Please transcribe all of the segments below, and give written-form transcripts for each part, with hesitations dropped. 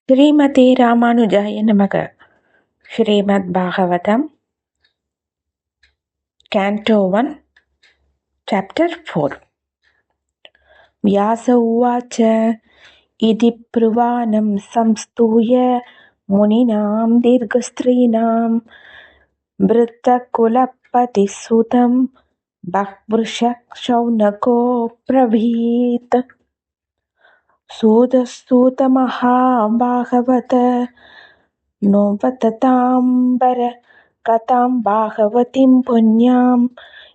श्रीमते रामानुजाय नमः। श्रीमद्भागवतम् कैंटो 1 चैप्टर 4। व्यास उवाच इति ब्रुवाणं संस्तूय मुनीनां दीर्घस्त्रीणां वृत्तकुलपतिसुतं बह्वृषशौनको ब्रवीत्। सूतमहाभागवत नोपतताम्बर कथां भागवतीं पुण्यां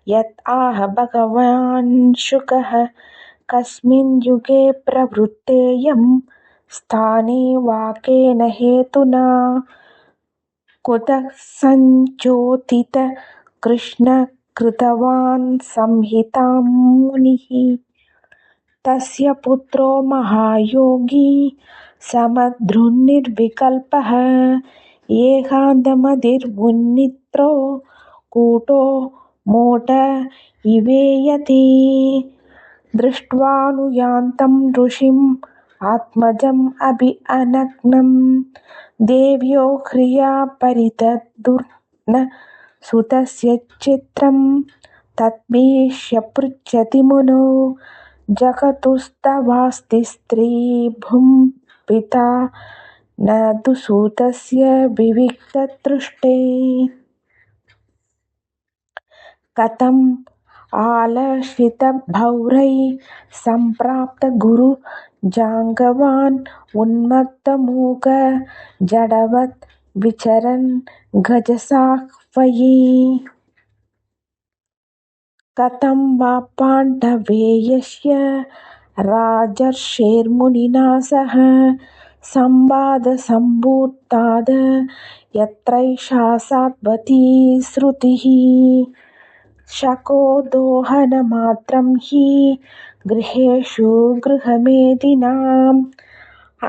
यत् आह भगवान् शुकः कस्मिन् युगे प्रवृत्तेयं स्थाने वाकेन हेतुना कुतः सञ्चोदित कृष्ण कृतवान् संहितां मुनिः। तस्य पुत्रो महायोगी समधृन्निर्विकल्पः एकान्तमधिर्मुनित्रो कूटो मोट इवेयति। दृष्ट्वानुयान्तं ऋषिम् आत्मजम् अभि अनग्नं देव्यो ह्रिया परितदुर्न सुतस्य चित्रं तद्वीक्ष्य पृच्छति मुनो जगतुस्तवास्ति स्त्रीभूं पिता न तु सूतस्य विविक्तदृष्टे। कथम् आलक्षितभौरैः सम्प्राप्त गुरुजाङ्गवान् उन्मत्तमूक जडवत् विचरन् गजसाह्वये। कथं वा पाण्डवेयस्य राजर्षेर्मुनिना सह संवादसम्भूताद् यत्रैषा सात्वती श्रुतिः। शको दोहनमात्रं हि गृहेषु गृहमेदिनाम्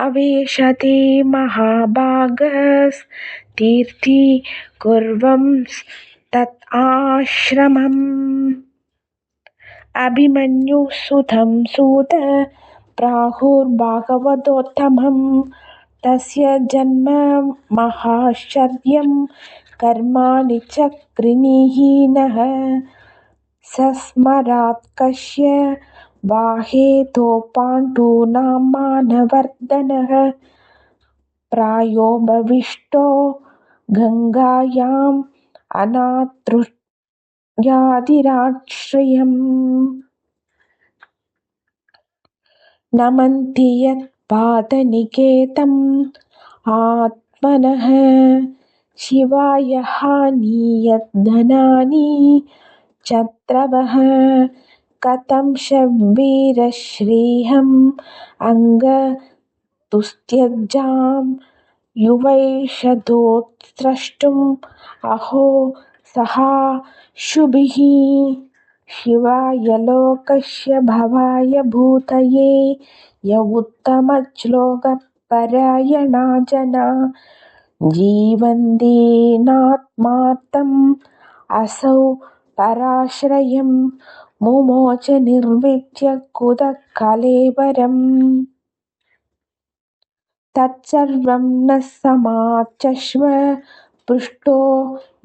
अवेशते महाभागस्तीर्थी कुर्वंस्तत् आश्रमम्। अभिमन्युसुतं सूत प्राहुर्भागवतोत्तमम् तस्य जन्म महाश्चर्यं कर्माणि चक्रिणीनः सस्मरात् कस्य वाहेतो पाण्डूनां मानवर्धनः प्रायो भविष्टो गङ्गायाम् अनातृयादिराश्रयम्। नमन्ति यत्पादनिकेतम् आत्मनः शिवाय हानियद्धनानि चत्रवः। कथं शवीरश्रीहम् अङ्गतुस्त्यजां युवैषधोत्स्रष्टुम् अहो सहा शुभिः। शिवाय लोकस्य भवाय भूतये य उत्तमश्लोकपरायणा जना जीवन्तीनात्मार्थम् असौ पराश्रयं मुमोच निर्विद्य कुतः कलेवरम्। तत्सर्वं न समाचक्ष्व पृष्टो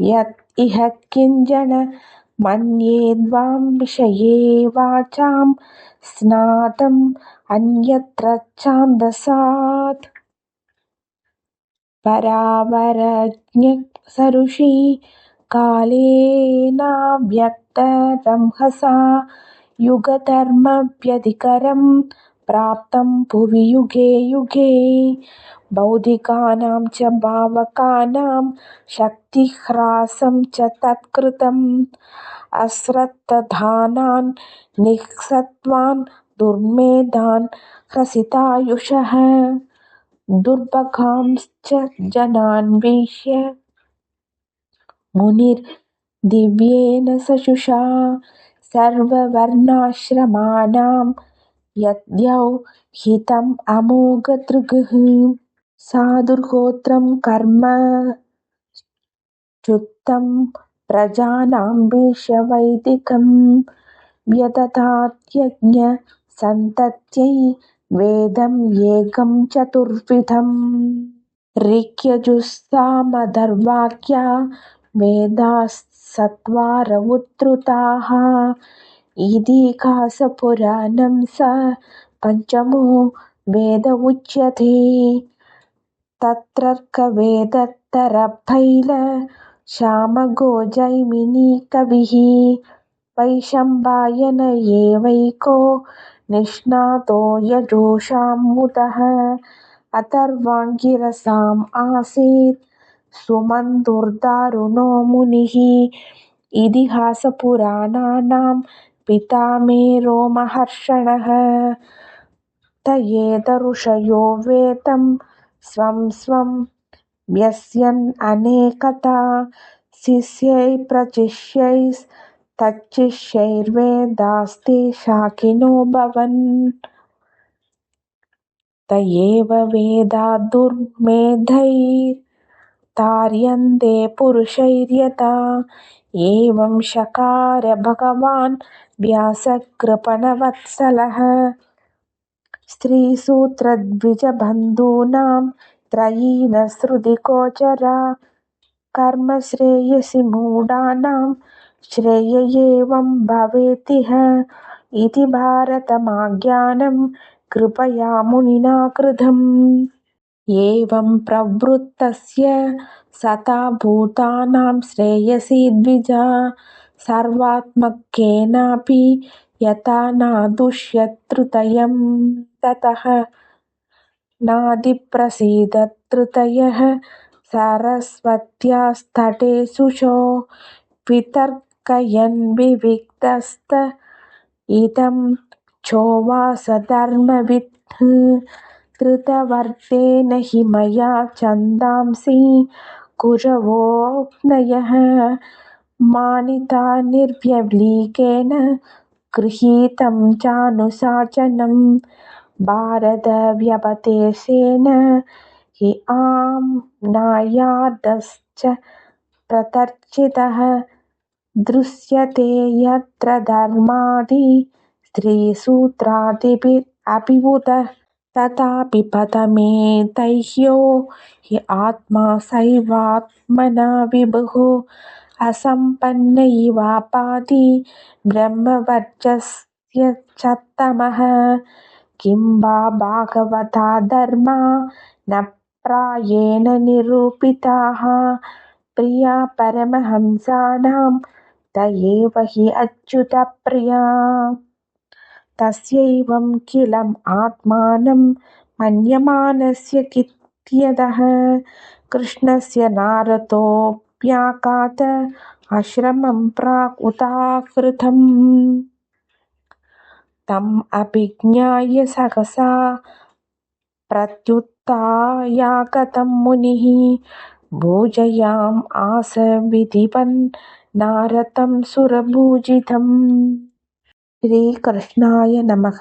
यत् इह किञ्चन मन्येद्वां विषये वाचां स्नातम् अन्यत्र छान्दसात्। परावरज्ञः सरुषि कालेनाव्यक्तरंहसा युगधर्मव्यधिकरं प्राप्तं भुवि युगे युगे। बौद्धिकानां च भावकानां शक्तिह्रासं च तत्कृतम् अश्रद्धधानान् निःसत्त्वान् दुर्मेधान् ह्रसितायुषः दुर्भगांश्च जनान् वीक्ष्य मुनिर्दिव्येन सशुषा सर्ववर्णाश्रमाणां यद्यौ हितम् अमोघदृगः। साधुर्गोत्रं कर्म च्युतं प्रजानां वीक्ष्य वैदिकं व्यदधात् यज्ञसन्तत्यै वेदम् एकं चतुर्विधम् ऋक्यजुस्सामथर्वाख्या वेदाः चत्वार उद्धृताः इतिहासपुराणं स पञ्चमो वेद उच्यते तत्रर्कवेदत्तरफैल श्यामगो जैमिनिकविः वैशम्पायन एवैको निष्णातो यजुषामुतः अथर्वाङ्गिरसाम् आसीत् सुमन्तुर्दारुणो मुनिः इतिहासपुराणानां पितामहो महर्षणः त एत ऋषयो वेदं स्वं स्वं व्यस्यन् अनेकथा शिष्यैः प्रशिष्यैस्तच्छिष्यैर्वेदास्ते शाखिनो भवन् त एव वेदा दुर्मेधैर्तार्यन्ते पुरुषैर्यथा एवं शकार भगवान् व्यासकृपणवत्सलः स्त्रीसूत्रद्विजबन्धूनां त्रयीण श्रुतिगोचरा कर्मश्रेयसि मूढानां श्रेय एवं भवेतिह इति भारतमाख्यानं कृपया मुनिना कृतम् एवं प्रवृत्तस्य सता भूतानां श्रेयसि द्विजा सर्वात्मकेनापि यथा न दुष्यतृतयं ततः नादिप्रसीदतृतयः सरस्वत्यास्तटे शुशो वितर्कयन् विविक्तस्त इदं चोवास धर्मवित् कृतवर्तेन हि मया छन्दांसि कुरवोऽग्नयः मानिता निर्व्यलीकेन गृहीतं चानुशासनं भारतव्यपदेशेन हि आम्नायादश्च प्रतर्चितः दृश्यते यत्र धर्मादि स्त्रीसूत्रादिभिरभिभूतः तथापि पदमेतैह्यो हि आत्मा सैवात्मना विभुः असम्पन्न इवापादि ब्रह्मवर्चस्य च तमः किं वा भागवता धर्मा न प्रायेण निरूपिताः प्रिया परमहंसानां त एव हि अच्युतप्रिया तस्यैवं किलम् आत्मानं मन्यमानस्य कित्यतः कृष्णस्य नारदोऽप्याकात आश्रमं प्राक् उदाहृतम् तम् अभिज्ञाय सहसा प्रत्युत्थायागतं मुनिः भोजयाम् आस विधिवन् नारदं सुरभूजितम् श्रीकृष्णाय नमः।